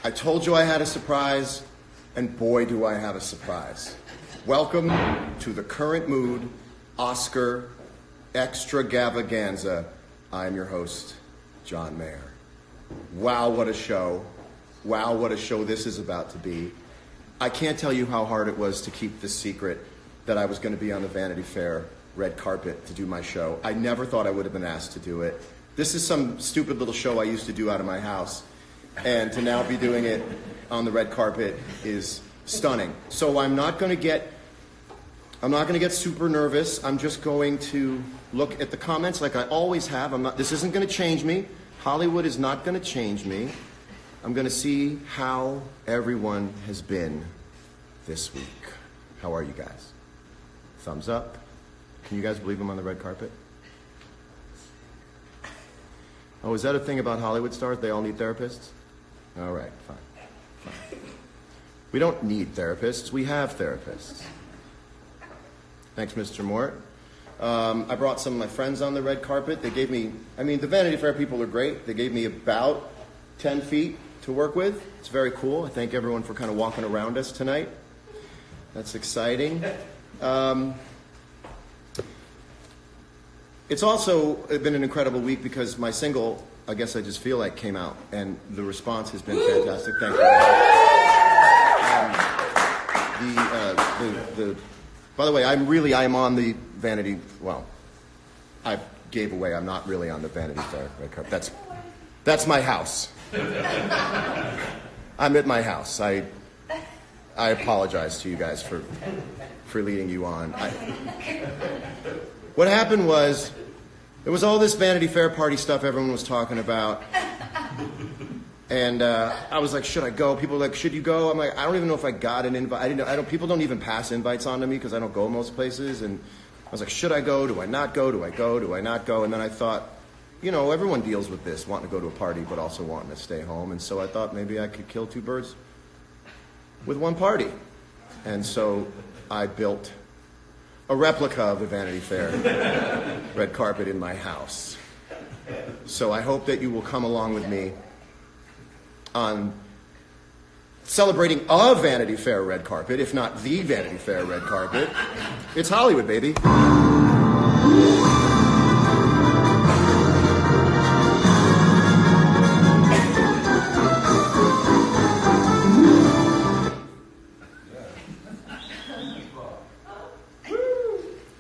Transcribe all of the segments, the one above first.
I told you I had a surprise, and boy do I have a surprise. Welcome to the Current Mood Oscar Extravaganza. I'm your host, John Mayer. Wow, what a show. Wow, what a show this is about to be. I can't tell you how hard it was to keep this secret that I was going to be on the Vanity Fair red carpet to do my show. I never thought I would have been asked to do it. This is some stupid little show I used to do out of my house, and to now be doing it on the red carpet is stunning. So I'm not going to get super nervous. I'm just going to look at the comments like I always have. This isn't going to change me. Hollywood is not going to change me. I'm going to see how everyone has been this week. How are you guys? Thumbs up. Can you guys believe I'm on the red carpet? Oh, is that a thing about Hollywood stars? They all need therapists? All right, fine. We don't need therapists. We have therapists. Thanks, Mr. Mort. I brought some of my friends on the red carpet. They gave me, the Vanity Fair people are great. They gave me about 10 feet to work with. It's very cool. I thank everyone for kind of walking around us tonight. That's exciting. It's also been an incredible week because my single, I Guess I Just Feel Like, came out, and the response has been fantastic. Thank you. By the way, I'm on the Vanity, I gave away, I'm not really on the Vanity Fair red carpet. That's my house. I'm at my house. I apologize to you guys for leading you on. What happened was, there was all this Vanity Fair party stuff everyone was talking about. And I was like, should I go? People were like, should you go? I'm like, I don't even know if I got an invite. People don't even pass invites on to me because I don't go most places. And I was like, should I go? Do I not go? Do I go? Do I not go? And then I thought, everyone deals with this, wanting to go to a party but also wanting to stay home. And so I thought maybe I could kill two birds with one party. And so I built a replica of the Vanity Fair red carpet in my house. So I hope that you will come along with me on celebrating a Vanity Fair red carpet, if not the Vanity Fair red carpet. It's Hollywood, baby.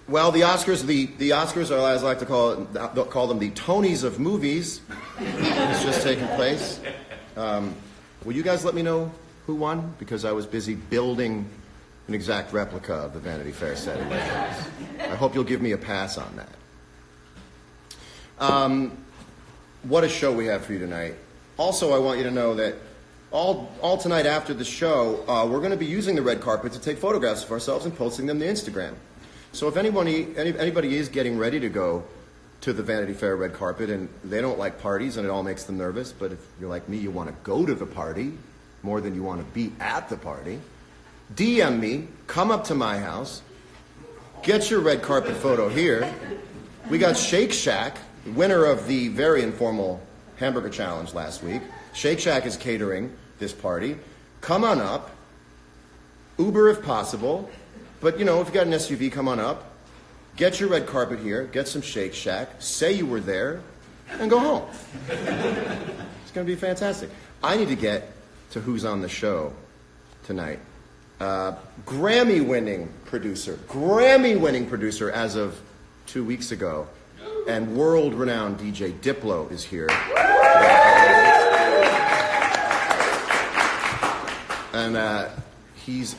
Well, the Oscars are, as I like to call them, the Tonys of movies. It's just taken place. Will you guys let me know who won? Because I was busy building an exact replica of the Vanity Fair set in my house. I hope you'll give me a pass on that. What a show we have for you tonight. Also, I want you to know that all tonight after the show, we're going to be using the red carpet to take photographs of ourselves and posting them to Instagram. So if anybody is getting ready to go to the Vanity Fair red carpet and they don't like parties and it all makes them nervous, but if you're like me, you want to go to the party more than you want to be at the party, DM me, come up to my house, get your red carpet photo here. We got Shake Shack, winner of the very informal hamburger challenge last week. Shake Shack is catering this party. Come on up, Uber if possible. But, if you got an SUV, come on up. Get your red carpet here. Get some Shake Shack. Say you were there. And go home. It's going to be fantastic. I need to get to who's on the show tonight. Grammy-winning producer as of 2 weeks ago. And world-renowned DJ Diplo is here. And he's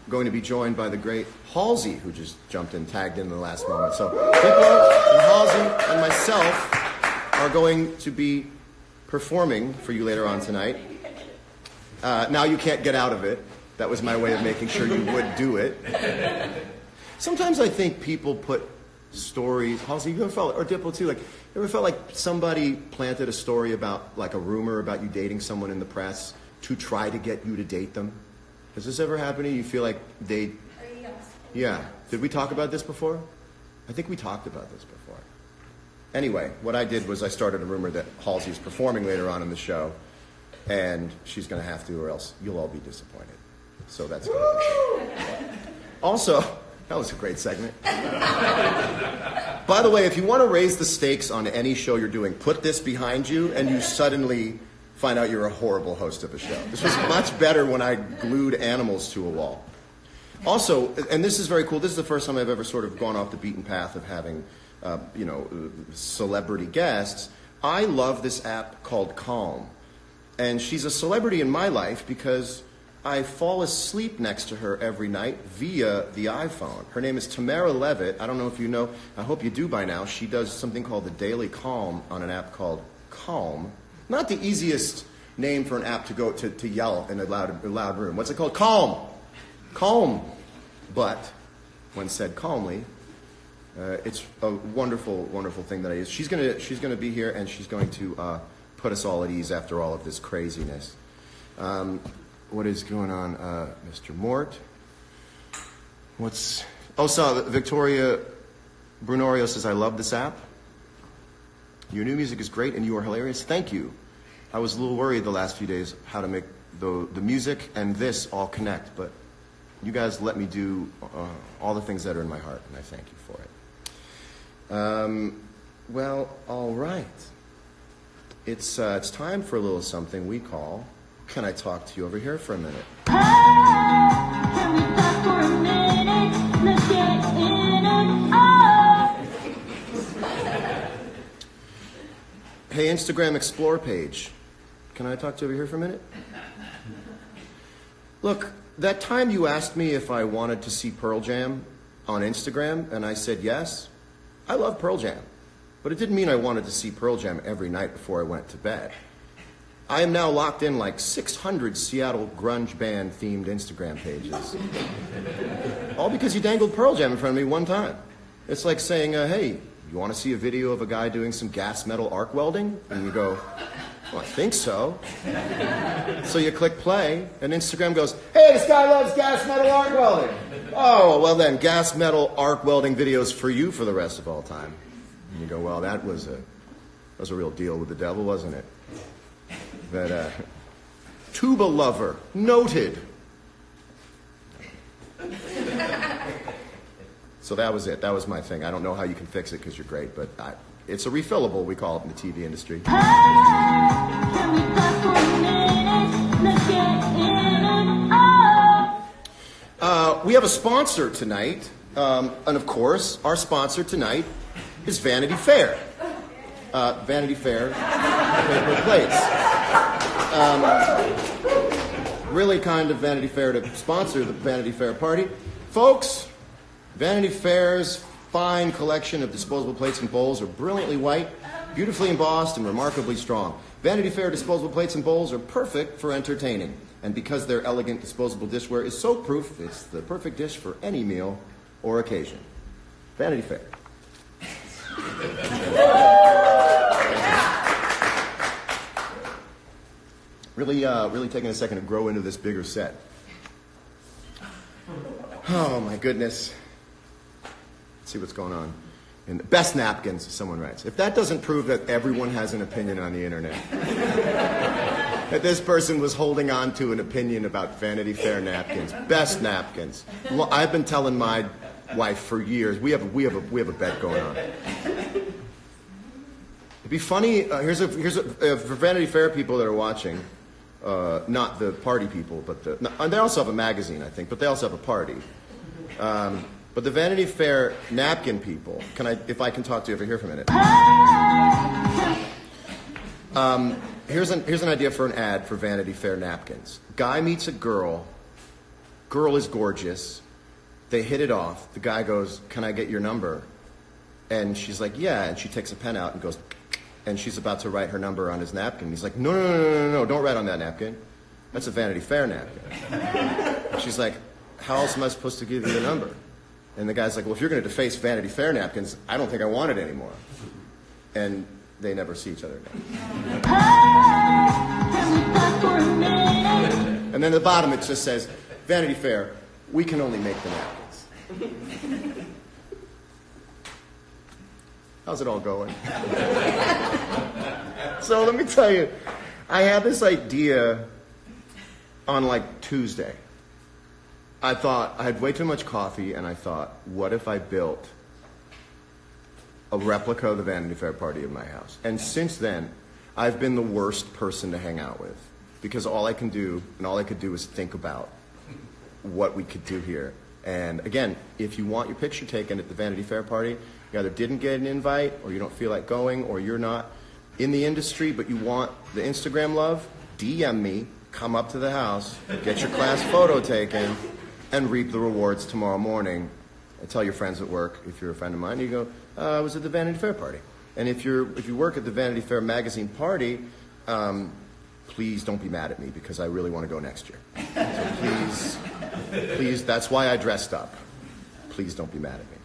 going to be joined by the great Halsey, who just jumped in, tagged in the last moment. So Diplo and Halsey and myself are going to be performing for you later on tonight. Now you can't get out of it. That was my way of making sure you would do it. Sometimes I think people put stories, Halsey, you ever felt, or Diplo too, like, you ever felt like somebody planted a story about, like a rumor about you dating someone in the press to try to get you to date them? Has this ever happened to you? You feel like they... Yes. Yeah. Did we talk about this before? I think we talked about this before. Anyway, what I did was I started a rumor that Halsey's performing later on in the show. And she's going to have to, or else you'll all be disappointed. So that's going to be. Also, that was a great segment. By the way, if you want to raise the stakes on any show you're doing, put this behind you, and you suddenly find out you're a horrible host of a show. This was much better when I glued animals to a wall. Also, and this is very cool, this is the first time I've ever sort of gone off the beaten path of having, celebrity guests. I love this app called Calm. And she's a celebrity in my life because I fall asleep next to her every night via the iPhone. Her name is Tamara Levitt. I don't know if you know. I hope you do by now. She does something called the Daily Calm on an app called Calm. Not the easiest name for an app to go to yell in a loud room. What's it called? Calm. Calm. But when said calmly, it's a wonderful, wonderful thing that I use. She's gonna be here, and she's going to put us all at ease after all of this craziness. What is going on, Mr. Mort? Victoria Brunorio says, I love this app. Your new music is great and you are hilarious. Thank you. I was a little worried the last few days how to make the music and this all connect, but you guys let me do all the things that are in my heart, and I thank you for it. Well, all right. It's time for a little something we call, Can I Talk to You Over Here for a Minute? Can we talk for a minute? Let's get in and out. Hey, Instagram Explore page. Can I talk to you over here for a minute? Look, that time you asked me if I wanted to see Pearl Jam on Instagram, and I said yes, I love Pearl Jam. But it didn't mean I wanted to see Pearl Jam every night before I went to bed. I am now locked in like 600 Seattle grunge band themed Instagram pages. All because you dangled Pearl Jam in front of me one time. It's like saying, hey, you want to see a video of a guy doing some gas metal arc welding? And you go, well, I think so. So you click play, and Instagram goes, hey, this guy loves gas metal arc welding. Oh, well then, gas metal arc welding videos for you for the rest of all time. And you go, well, that was a real deal with the devil, wasn't it? That tuba lover, noted. So that was it. That was my thing. I don't know how you can fix it because you're great, but it's a refillable, we call it in the TV industry. Can we talk for a minute? Let's get in and out. We have a sponsor tonight, and of course, our sponsor tonight is Vanity Fair. Vanity Fair paper plates. Really kind of Vanity Fair to sponsor the Vanity Fair party. Folks, Vanity Fair's fine collection of disposable plates and bowls are brilliantly white, beautifully embossed, and remarkably strong. Vanity Fair disposable plates and bowls are perfect for entertaining. And because their elegant disposable dishware is soap-proof, it's the perfect dish for any meal or occasion. Vanity Fair. Really taking a second to grow into this bigger set. Oh my goodness. Let's see what's going on. And best napkins, someone writes. If that doesn't prove that everyone has an opinion on the internet, that this person was holding on to an opinion about Vanity Fair napkins, best napkins. Well, I've been telling my wife for years. We have a bet going on. It'd be funny. Here's a for Vanity Fair people that are watching. Not the party people, but they also have a magazine, I think, but they also have a party. But the Vanity Fair napkin people, if I can talk to you over here for a minute. Here's an idea for an ad for Vanity Fair napkins. Guy meets a girl. Girl is gorgeous. They hit it off. The guy goes, "Can I get your number?" And she's like, "Yeah." And she takes a pen out and goes, and she's about to write her number on his napkin. He's like, no, don't write on that napkin. That's a Vanity Fair napkin. She's like, how else am I supposed to give you the number? And the guy's like, well, if you're going to deface Vanity Fair napkins, I don't think I want it anymore. And they never see each other again. And then at the bottom it just says, Vanity Fair, we can only make the napkins. How's it all going? So let me tell you, I had this idea on like Tuesday. I thought I had way too much coffee, and I thought, what if I built a replica of the Vanity Fair party in my house? And since then, I've been the worst person to hang out with, because all I can do, and all I could do, is think about what we could do here. And again, if you want your picture taken at the Vanity Fair party, you either didn't get an invite, or you don't feel like going, or you're not in the industry, but you want the Instagram love, DM me, come up to the house, get your class photo taken, and reap the rewards tomorrow morning. And tell your friends at work, if you're a friend of mine, you go, I was at the Vanity Fair party. And if you work at the Vanity Fair magazine party, please don't be mad at me, because I really want to go next year. So please, that's why I dressed up. Please don't be mad at me.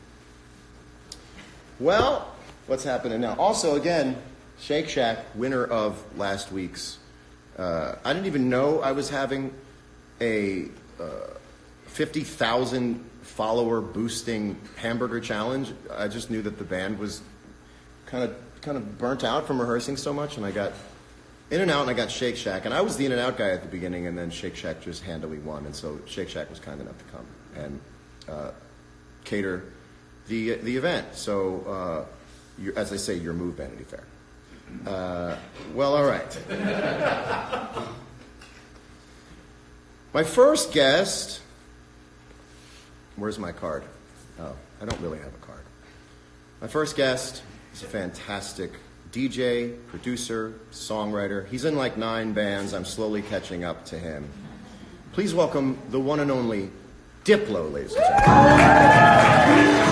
Well, what's happening now? Also, again, Shake Shack, winner of last week's. I didn't even know I was having a 50,000 follower boosting hamburger challenge. I just knew that the band was kind of burnt out from rehearsing so much, and I got In-N-Out and I got Shake Shack, and I was the In-N-Out guy at the beginning, and then Shake Shack just handily won, and so Shake Shack was kind enough to come and cater the event. So, as I say, your move, Vanity Fair. Well, all right. My first guest. Where's my card? Oh, I don't really have a card. My first guest is a fantastic DJ, producer, songwriter. He's in like 9 bands. I'm slowly catching up to him. Please welcome the one and only Diplo, ladies and gentlemen.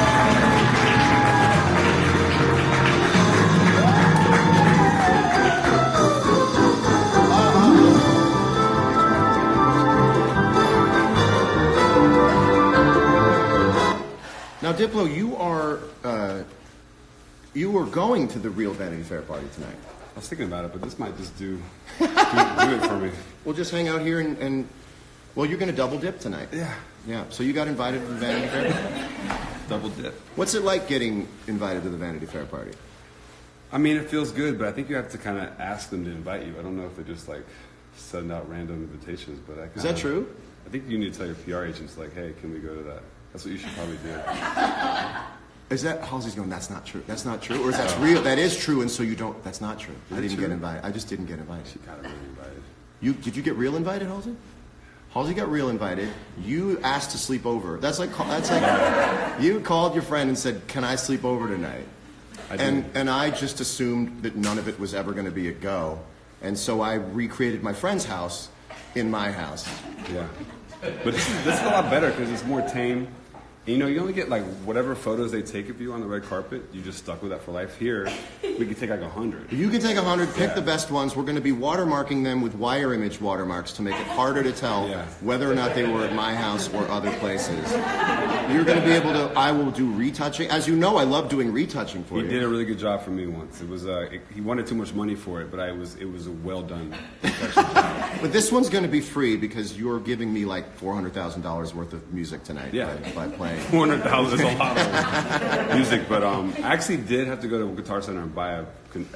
Now, Diplo, you are going to the real Vanity Fair party tonight. I was thinking about it, but this might just do it for me. We'll just hang out here and well, you're going to double dip tonight. Yeah. Yeah. So you got invited to the Vanity Fair? Double dip. What's it like getting invited to the Vanity Fair party? I mean, it feels good, but I think you have to kind of ask them to invite you. I don't know if they just like send out random invitations, but Is that true? I think you need to tell your PR agents like, hey, can we go to that? That's what you should probably do. Is that Halsey's going? That's not true. That's not true, or is that real? That is true, and so you don't. That's not true. I didn't get invited. I just didn't get invited. She got really invited. Did you get real invited, Halsey? Halsey got real invited. You asked to sleep over. That's like you called your friend and said, "Can I sleep over tonight?" And I just assumed that none of it was ever going to be a go, and so I recreated my friend's house in my house. Yeah, but this is a lot better because it's more tame. You know, you only get like whatever photos they take of you on the red carpet. You just stuck with that for life. Here, we can take like 100. You can take 100, pick the best ones. We're going to be watermarking them with wire image watermarks to make it harder to tell whether or not they were at my house or other places. You're going to be able to, I will do retouching. As you know, I love doing retouching for you. He did a really good job for me once. It was, he wanted too much money for it, but it was a well done retouching job. But this one's going to be free because you're giving me like $400,000 worth of music tonight by playing. $400,000 is a lot of music, but I actually did have to go to Guitar Center and buy a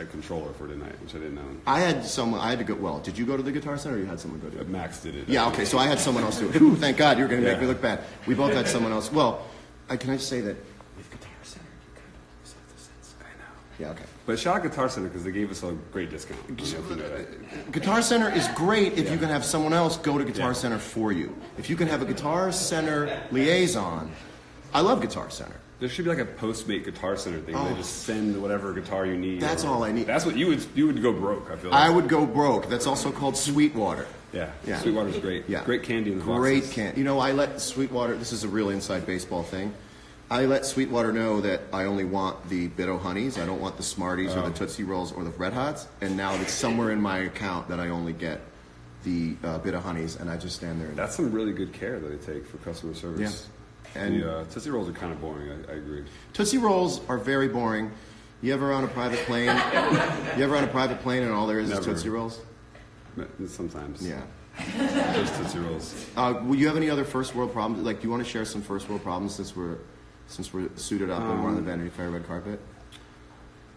controller for tonight, which I didn't know. I had to go. Well, did you go to the Guitar Center, or you had someone go to it? Max did it. Yeah, okay. So I had someone else do it. Ooh, thank God, you're going to make me look bad. We both had someone else. Well, can I just say that with Guitar Center, you kind of always have the sense. I know. Yeah, okay. But shout out Guitar Center because they gave us a great discount. You know, if you know that. Guitar Center is great if you can have someone else go to Guitar Center for you. If you can have a Guitar Center liaison. I love Guitar Center. There should be like a Postmate Guitar Center thing. They just send whatever guitar you need. That's all I need. That's what you would go broke. I feel like. I would go broke. That's also called Sweetwater. Yeah. Sweetwater's great. Yeah. Great candy in the boxes. Great candy. You know, I let Sweetwater. This is a real inside baseball thing. I let Sweetwater know that I only want the Bit-O Honeys. I don't want the Smarties or the Tootsie Rolls or the Red Hots. And now it's somewhere in my account that I only get the Bit-O Honeys, and I just stand there. That's some really good care that they take for customer service. Yeah. And Tootsie Rolls are kind of boring. I agree. Tootsie Rolls are very boring. You ever on a private plane? And all there is Tootsie Rolls? Sometimes. Yeah. Just Tootsie Rolls. Will you have any other first world problems? Like, do you want to share some first world problems since we're suited up and we're on the Vanity Fair red carpet?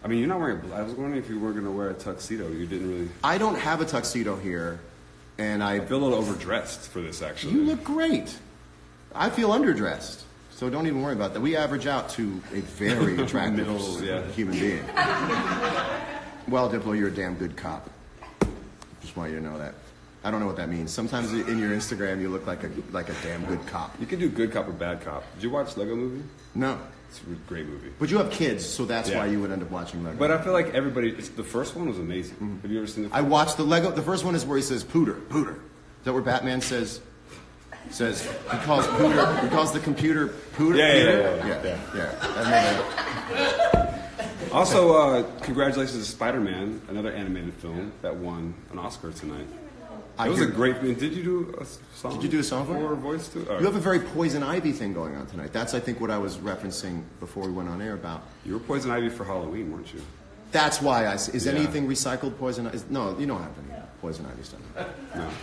I mean, you're not wearing. I was wondering if you were going to wear a tuxedo. You didn't really. I don't have a tuxedo here, and I feel a little overdressed for this. Actually, you look great. I feel underdressed, so don't even worry about that. We average out to a very attractive human being. Well, Diplo, you're a damn good cop. Just want you to know that. I don't know what that means. Sometimes in your Instagram, you look like a damn good cop. You can do good cop or bad cop. Did you watch Lego Movie? No. It's a great movie. But you have kids, so that's why you would end up watching Lego. But I feel like everybody. The first one was amazing. Mm-hmm. Have you ever seen the first I watched the Lego. The first one is where he says "pooter, pooter." Is that where Batman says he calls pooter? He calls the computer pooter. Yeah. Also, congratulations to Spider-Man, another animated film that won an Oscar tonight. It was a great. Did you do a song? Did you do a song for it? Or a voice to it? You have a very Poison Ivy thing going on tonight. That's, I think, what I was referencing before we went on air about. You were Poison Ivy for Halloween, weren't you? That's why is anything recycled Poison Ivy? No, you don't have any Poison Ivy stuff.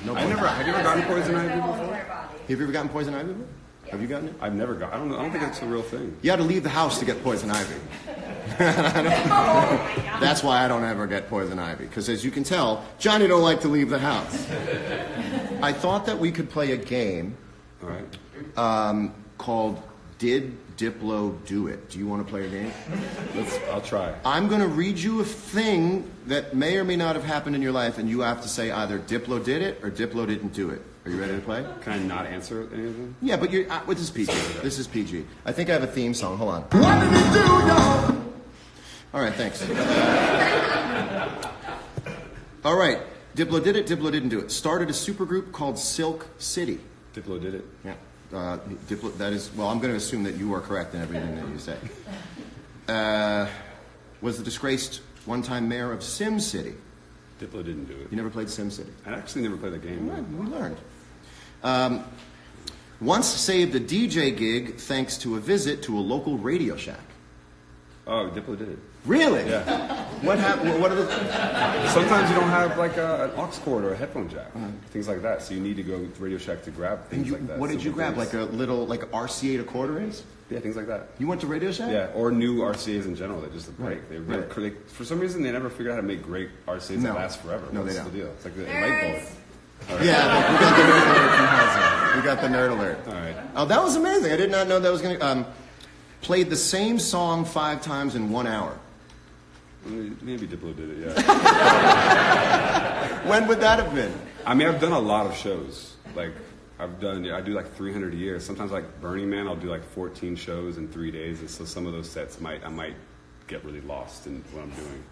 No. Have you ever gotten Poison Ivy before? Have you ever gotten Poison Ivy before? Have you gotten it? I've never got. I don't know. I don't think it's a real thing. You had to leave the house to get Poison Ivy. That's why I don't ever get Poison Ivy, because as you can tell, Johnny don't like to leave the house. I thought that we could play a game called Did Diplo Do It? Do you want to play a game? I'll try. I'm going to read you a thing that may or may not have happened in your life, and you have to say either Diplo did it or Diplo didn't do it. Are you ready to play? Can I not answer any of them? Yeah, but this is PG. This is PG. I think I have a theme song. Hold on. What did he do, y'all? All right, thanks. All right. Diplo did it. Diplo didn't do it. Started a supergroup called Silk City. Diplo did it. Yeah. Diplo. That is. Well, I'm going to assume that you are correct in everything that you say. Was the disgraced one-time mayor of Sim City. Diplo didn't do it. You never played Sim City? I actually never played the game. Well, we learned. Once saved a DJ gig thanks to a visit to a local Radio Shack. Oh, Diplo did it. Really? Yeah. What happened? What are the? Sometimes you don't have like an aux cord or a headphone jack, things like that. So you need to go to Radio Shack to grab things like that. What did you grab? Like a little RCA to quarter inch? Yeah, things like that. You went to Radio Shack? Yeah, or new RCAs in general that just break. They, for some reason, they never figured out how to make great RCAs that last forever. No, What's they don't. the deal? It's like the light bulb. Right. Yeah, we got the nerd alert from Housing. We got the nerd alert. All right. Oh, that was amazing. I did not know that was going to... played the same song 5 times in 1 hour. Maybe Diplo did it, yeah. When would that have been? I mean, I've done a lot of shows. Like, I do like 300 a year. Sometimes like Burning Man, I'll do like 14 shows in 3 days. And so some of those sets I might get really lost in what I'm doing.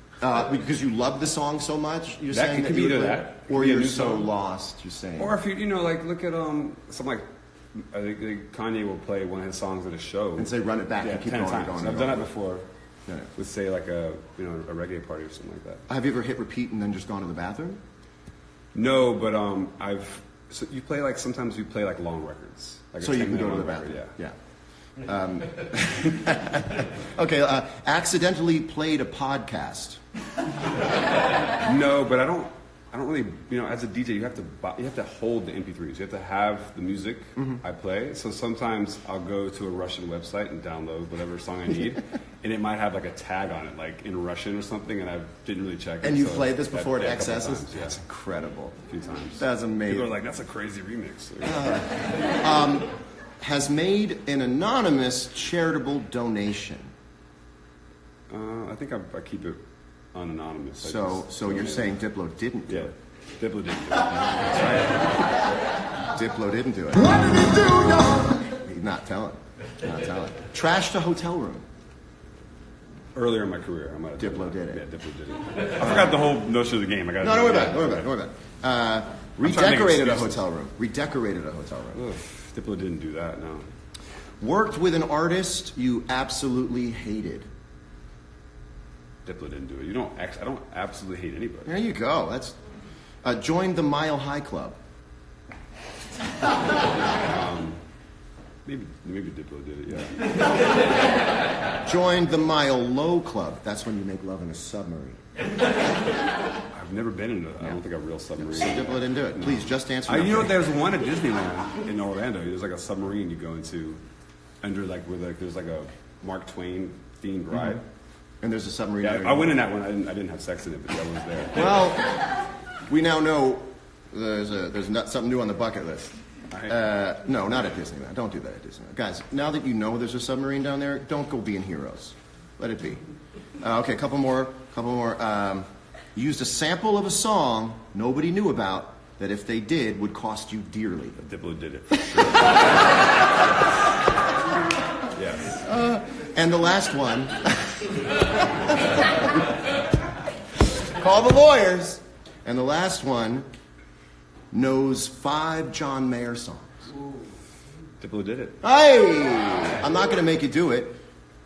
Because you love the song so much, you're that, saying it could be either that, or you're so lost, you're saying. Or if you know, like look at something like I think Kanye will play one of his songs at a show and say run it back and keep 10 going. times. Going, I've done that before. Yeah. With say like a reggae party or something like that. Have you ever hit repeat and then just gone to the bathroom? No, but so you play like sometimes you play like long records. Like so you can go to the bathroom. Yeah. Okay. Accidentally played a podcast. No, but I don't really, as a DJ, you have to hold the MP3s. You have to have the music I play. So sometimes I'll go to a Russian website and download whatever song I need, and it might have like a tag on it, like in Russian or something, and I didn't really check it. And you played this before at a excesses? times, yeah. That's incredible. A few times. That's amazing. People are like, that's a crazy remix. Has made an anonymous charitable donation. I think I keep it unanonymous. So you're saying Diplo didn't do it? Diplo didn't do it. That's right. Diplo didn't do it. What did he do, y'all? He's not telling. Trashed a hotel room. Earlier in my career, I might have Diplo did it. Yeah, Diplo did it. I forgot the whole notion of the game. Don't worry about it. Redecorated a hotel room. Oof, Diplo didn't do that, no. Worked with an artist you absolutely hated. Diplo didn't do it. I don't absolutely hate anybody. There you go. That's joined the Mile High Club. Maybe Diplo did it, yeah. Joined the Mile Low Club. That's when you make love in a submarine. I've never been in I don't think a real submarine. So Diplo didn't do it. Please, just answer. There's one at Disneyland in Orlando. There's like a submarine you go into under there's like a Mark Twain themed ride. And there's a submarine. Yeah, there. I went in that one. I didn't have sex in it, but I was there. Well, we now know there's something new on the bucket list. No, not at Disneyland. Don't do that at Disneyland. Guys, now that you know there's a submarine down there, don't go being heroes. Let it be. Okay, a couple more. Used a sample of a song nobody knew about that if they did would cost you dearly. Diplo did it for sure. Yes. And the last one. Call the lawyers. And the last one knows 5 John Mayer songs. Diplo did it. Hey! I'm not going to make you do it.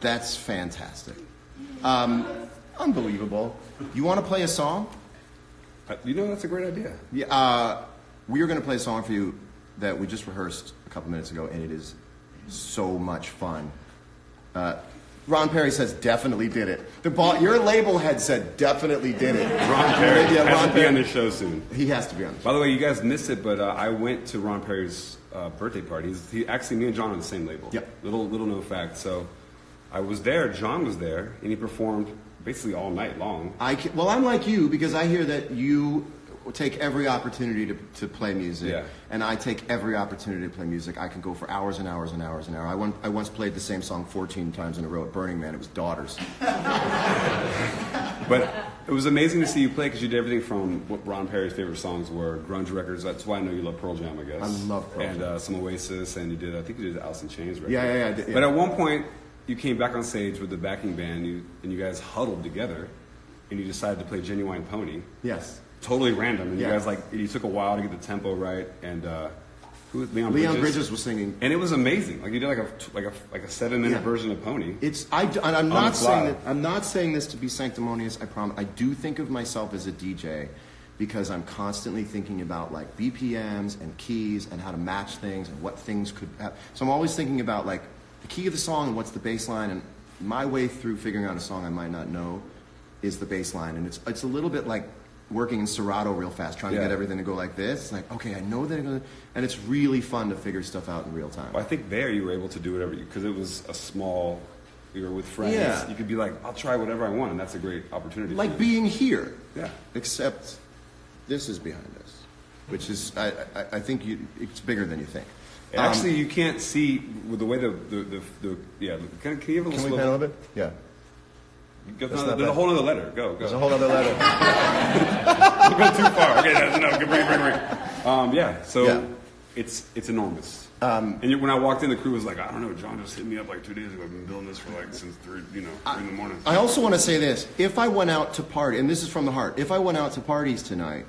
That's fantastic. Unbelievable. You want to play a song? You know, that's a great idea. Yeah, we are going to play a song for you that we just rehearsed a couple minutes ago, and it is so much fun. Ron Perry says definitely did it. Your label head said definitely did it. Ron Perry has to be Perry. on this show soon. He has to be on this show. By the way, you guys missed it, but I went to Ron Perry's birthday party. Actually, me and John are on the same label. Yep. Little known fact. So I was there. John was there, and he performed basically all night long. Well, I'm like you because I hear that you take every opportunity to play music, Yeah. and I take every opportunity to play music. I can go for hours and hours and hours and hours. I once played the same song 14 times in a row at Burning Man. It was Daughters. But it was amazing to see you play because you did everything from what Ron Perry's favorite songs were, grunge records. That's why I know you love Pearl Jam, I guess. I love Pearl Jam. And some Oasis, and I think you did the Alice in Chains record. Yeah. I did, yeah. But at one point, you came back on stage with the backing band, and you guys huddled together, and you decided to play Genuine Pony. Yes. Totally random, and Yeah. you guys you took a while to get the tempo right, and who was Leon Bridges was singing. and it was amazing. Like you did like a 7-minute Yeah. version of Pony. I'm not the fly. I'm not saying this to be sanctimonious. I promise. I do think of myself as a DJ because I'm constantly thinking about like BPMs and keys and how to match things and what things could have. So I'm always thinking about like the key of the song and what's the bass line, and my way through figuring out a song I might not know is the bass line, and it's a little bit like working in Serato real fast, trying to get everything to go like this. It's like, okay, I know that, and it's really fun to figure stuff out in real time. Well, I think there you were able to do whatever because it was a small. You were with friends. Yeah. You could be like, I'll try whatever I want, and that's a great opportunity. Like for you. being here. Yeah. Except this is behind us, which is I think it's bigger than you think. Actually, you can't see with the way the yeah. Can you have a little Can we slow? pan a little bit? Yeah. There's not a bad. whole other letter. Go. There's a whole other letter. Don't go too far. Okay, no, bring. Yeah. So Yeah. it's enormous. And when I walked in, the crew was like, I don't know, John just hit me up like 2 days ago. I've been building this for like since 3 in the morning. I also want to say this: if I went out to party, and this is from the heart, if I went out to parties tonight,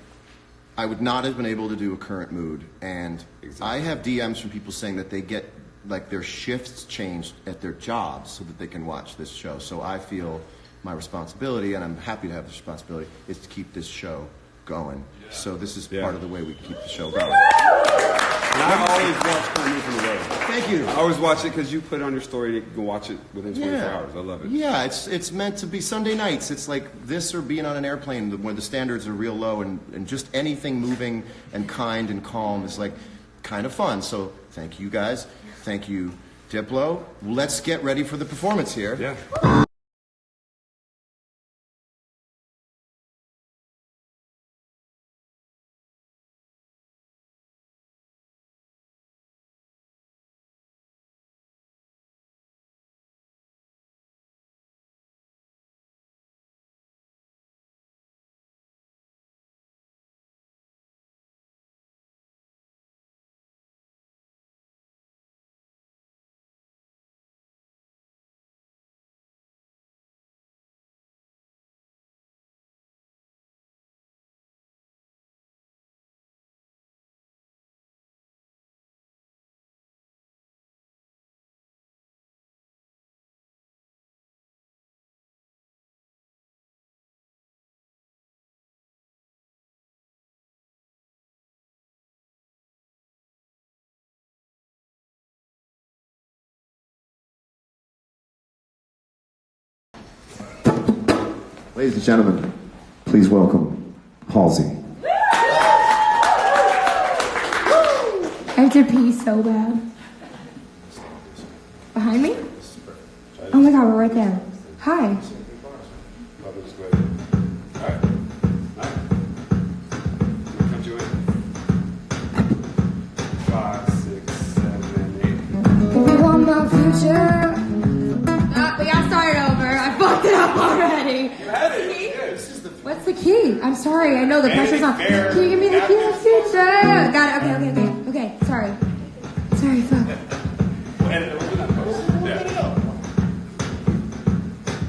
I would not have been able to do a current mood. And I have DMs from people saying that they get like their shifts changed at their jobs so that they can watch this show. So I feel my responsibility, and I'm happy to have this responsibility, is to keep this show going. So this is part of the way we keep the show going. And I always watch Current Mood from the road. Thank you. I always watch it because you put it on your story. You can watch it within 24 hours. I love it. Yeah, it's meant to be Sunday nights. It's like this or being on an airplane where the standards are real low, and just anything moving and kind and calm is like kind of fun. So thank you guys. Thank you, Diplo. Let's get ready for the performance here. Yeah. Ladies and gentlemen, please welcome Halsey. I have to pee so bad. Behind me? Oh my god, we're right there. Hi. the key? I'm sorry. I know the pressure's on. Fair. Can you give me the key to the future? Got it. Okay. Sorry. Fuck. And open that post. Yeah.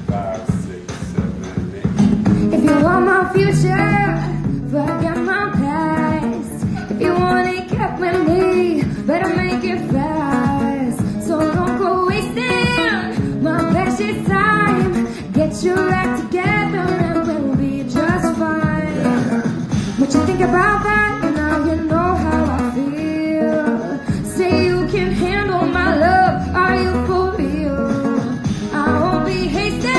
5, 6, 7, 8. If you want my future, forget my past. If you want it, get with me. Better make it fast. So don't go wasting my precious time. Get your act together and we'll be just fine. What you think about that? Now you know how I feel. Say you can handle my love. Are you for real? I won't be hasty.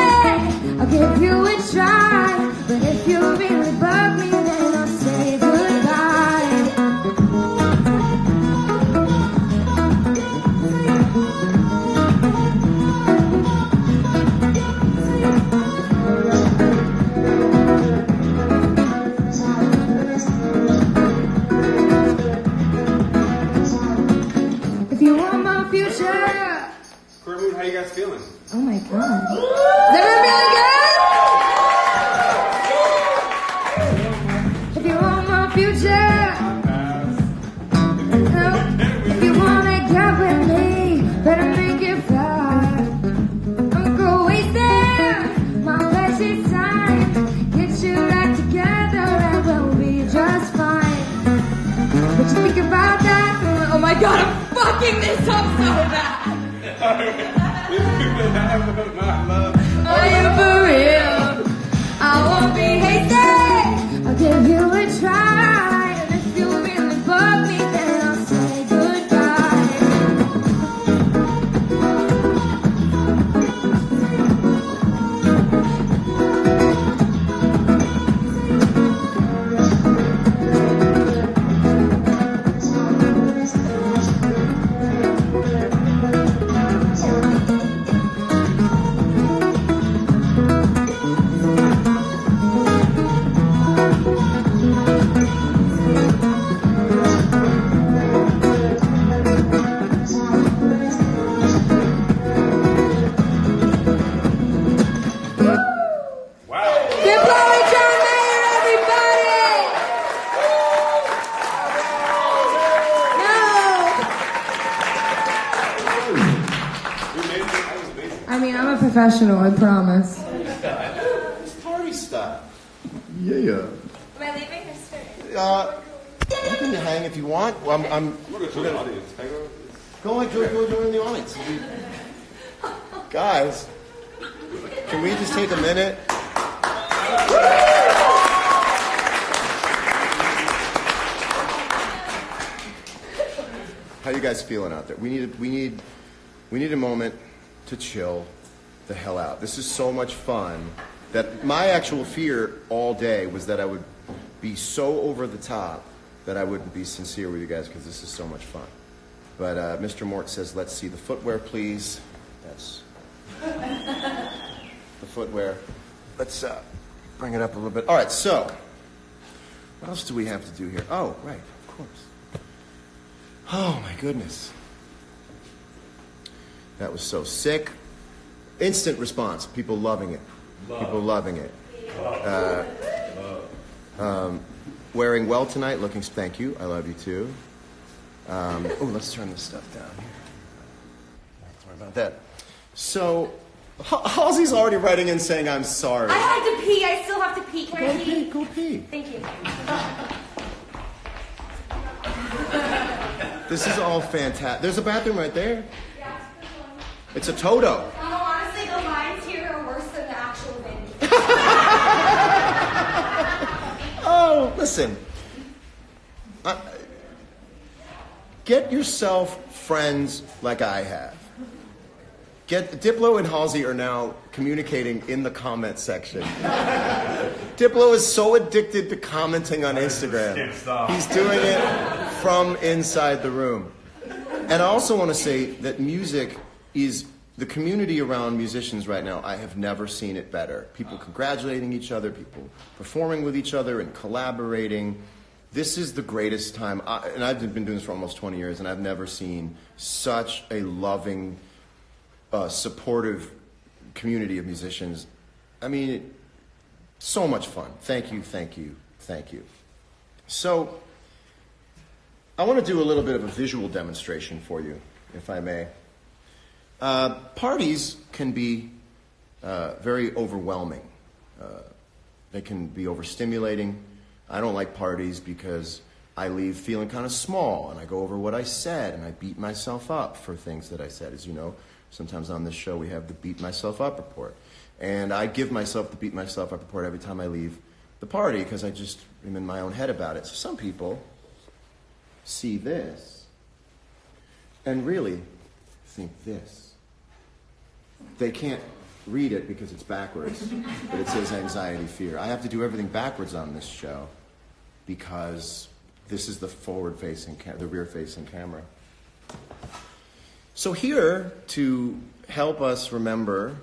I'll give you a try. But if you really bug me, then I'll say goodbye. If you want my future. Courtney, how you guys feeling? Oh my god. Is everyone feeling good? If you want my future. If you wanna get with me, better make it fast. Don't go wasting my precious time. Get your act together and we'll be just fine. What you think about that? Oh my god, I'm fucking this up so bad. Are you for real? I won't be hasty. I'll give you a try. And if you really bug me, then I'll say goodbye. Professional, I promise. It's party stuff. Yeah. Am I leaving or staying? You can hang if you want. Well, We're going to join the audience. go join the audience. Guys, can we just take a minute? How you guys feeling out there? We need a moment to chill the hell out. This is so much fun that my actual fear all day was that I would be so over the top that I wouldn't be sincere with you guys because this is so much fun. But Mr. Mort says, let's see the footwear, please. That's the footwear. Let's bring it up a little bit. All right, so what else do we have to do here? Oh, right, of course. Oh, my goodness. That was so sick. Instant response. People loving it. People loving it. Wearing well tonight. Looking. Thank you. I love you too. Let's turn this stuff down here. Sorry about that. So, Halsey's already writing in saying I'm sorry. I had to pee. I still have to pee. Can I pee? Go pee. Thank you. This is all fantastic. There's a bathroom right there. It's a Toto. Honestly, the lines here are worse than the actual venue. Oh, listen. Get yourself friends like I have. Diplo and Halsey are now communicating in the comment section. Diplo is so addicted to commenting on Instagram. He's doing it from inside the room. And I also want to say that music is the community around musicians right now. I have never seen it better. People congratulating each other, people performing with each other and collaborating. This is the greatest time. And I've been doing this for almost 20 years, and I've never seen such a loving, supportive community of musicians. I mean, So much fun. Thank you, thank you, thank you. So, I want to do a little bit of a visual demonstration for you, if I may. Parties can be very overwhelming. They can be overstimulating. I don't like parties because I leave feeling kind of small, and I go over what I said, and I beat myself up for things that I said. As you know, sometimes on this show we have the Beat Myself Up report. And I give myself the Beat Myself Up report every time I leave the party because I just am in my own head about it. So some people see this and really think this. They can't read it because it's backwards, but it says anxiety, fear. I have to do everything backwards on this show because this is the forward-facing, the rear-facing camera. So here, to help us remember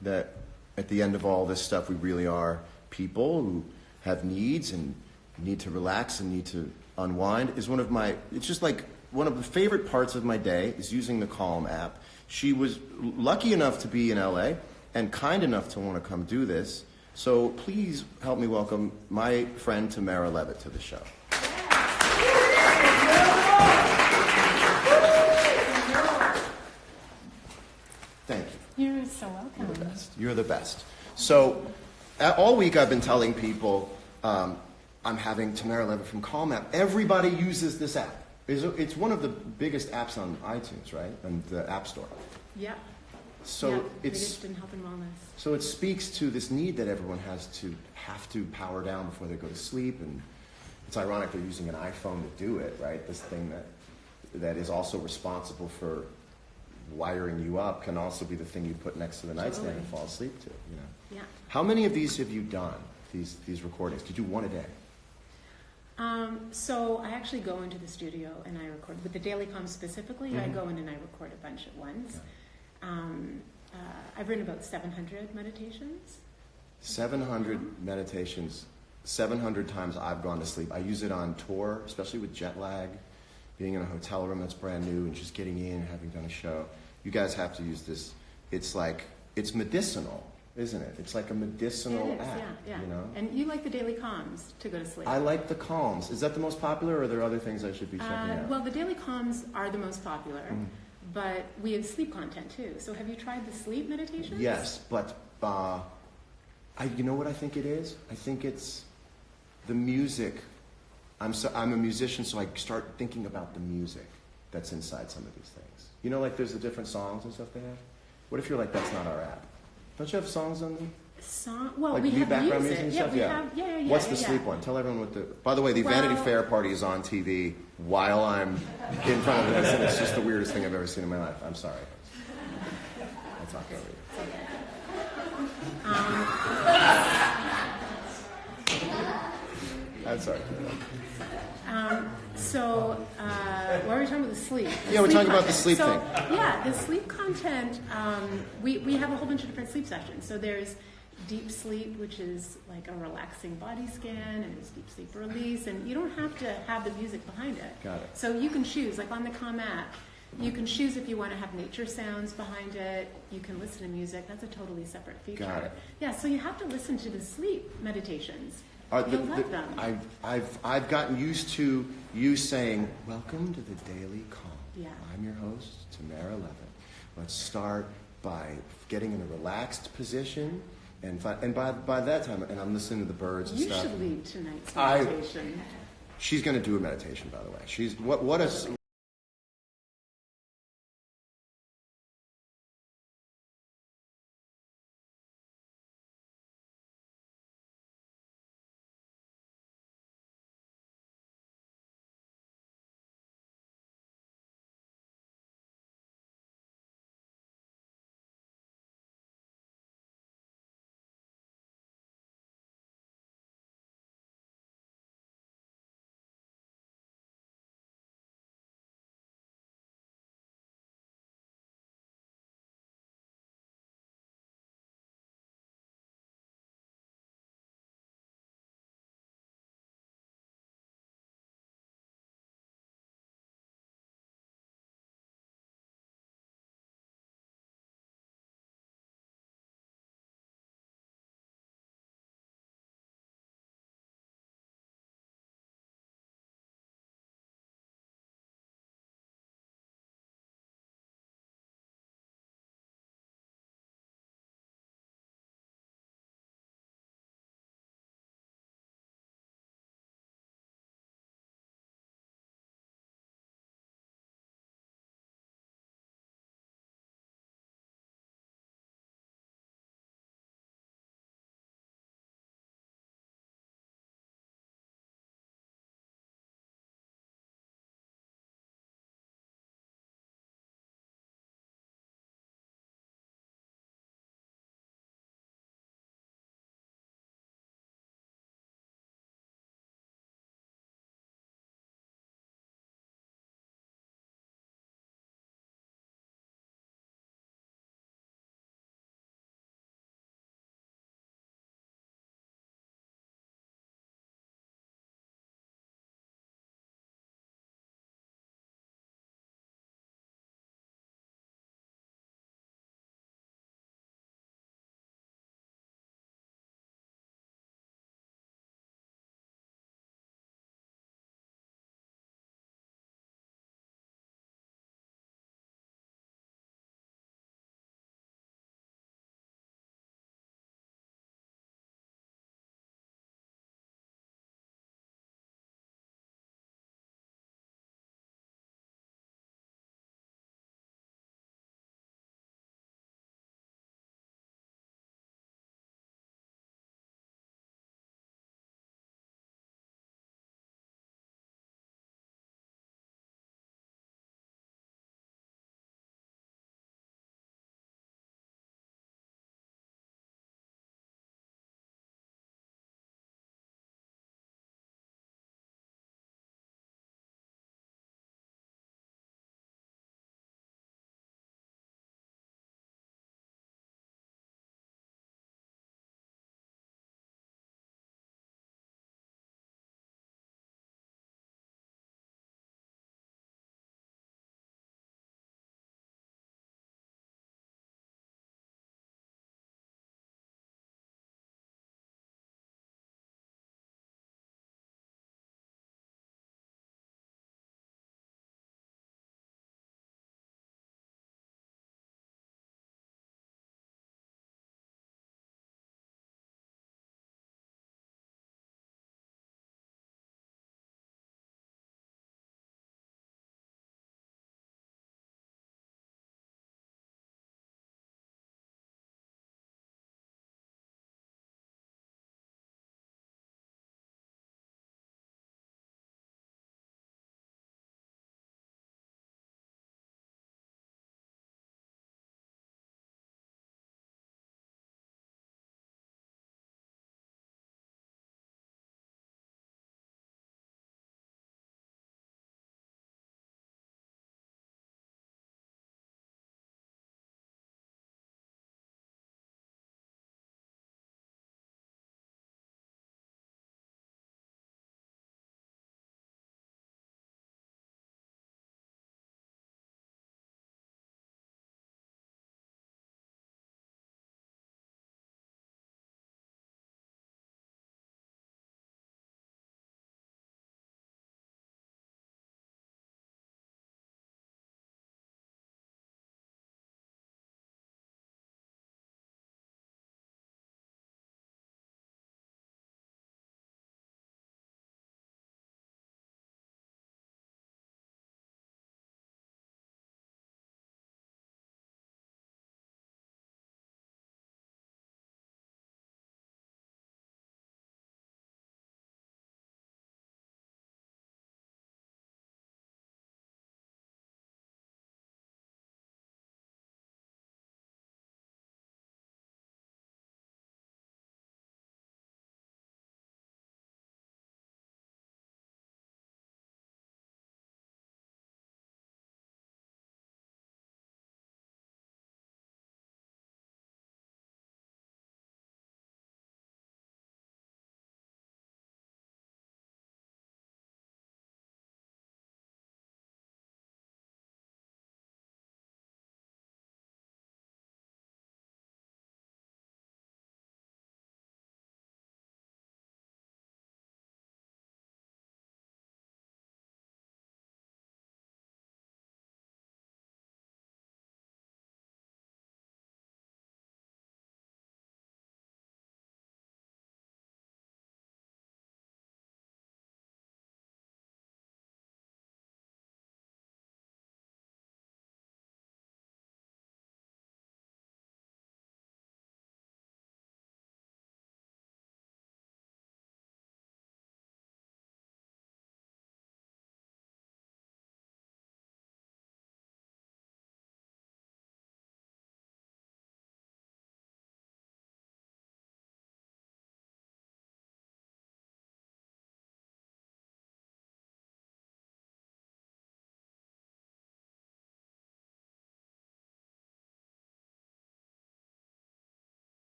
that at the end of all this stuff, we really are people who have needs and need to relax and need to unwind, is it's just like one of the favorite parts of my day is using the Calm app. She was lucky enough to be in LA and kind enough to want to come do this. So please help me welcome my friend Tamara Levitt to the show. Thank you. You're so welcome. You're the best. You're the best. So all week I've been telling people I'm having Tamara Levitt from Calm app. Everybody uses this app. It's one of the biggest apps on iTunes, right? And the App Store. Yeah. So yeah, it's biggest in health and wellness. So it speaks to this need that everyone have to power down before they go to sleep, and it's ironic they're using an iPhone to do it, right? This thing that is also responsible for wiring you up can also be the thing you put next to the nightstand and fall asleep to. You know. Yeah. How many of these have you done? These recordings? Did you do one a day? So I actually go into the studio and I record. With the Daily Calm specifically, I go in and I record a bunch at once. Okay. I've written about 700 meditations. 700 meditations, 700 times I've gone to sleep. I use it on tour, especially with jet lag, being in a hotel room that's brand new and just getting in and having done a show. You guys have to use this. It's medicinal, isn't it? It's like a medicinal It is, app. yeah. You know? And you like the Daily Calms to go to sleep. I like the Calms. Is that the most popular, or are there other things I should be checking out? Well, the Daily Calms are the most popular, but we have sleep content too. So have you tried the sleep meditations? Yes, but you know what I think it is? I think it's the music. I'm a musician, so I start thinking about the music that's inside some of these things. You know, like there's the different songs and stuff they have? What if you're like, that's not our app? Don't you have songs on them? Well, like we have background music. and Yeah, stuff? we have. Yeah. What's the sleep one? Tell everyone what the. By the way, the Vanity Fair party is on TV while I'm in front of this, and it's just the weirdest thing I've ever seen in my life. I'm sorry. That's not going I'm sorry. Why are we talking about the sleep? We're talking about the sleep thing. Yeah, the sleep content, we have a whole bunch of different sleep sessions. So there's deep sleep, which is like a relaxing body scan, and there's deep sleep release, and you don't have to have the music behind it. Got it. So you can choose, like on the Calm app, you can choose if you want to have nature sounds behind it. You can listen to music. That's a totally separate feature. Got it. Yeah, so you have to listen to the sleep meditations. You'll love them. I've gotten used to you saying, "Welcome to the Daily Calm." Yeah. I'm your host, Tamara Levitt. Let's start by getting in a relaxed position, and by that time, and I'm listening to the birds and You stuff. should lead tonight's meditation. She's going to do a meditation, by the way. She's what a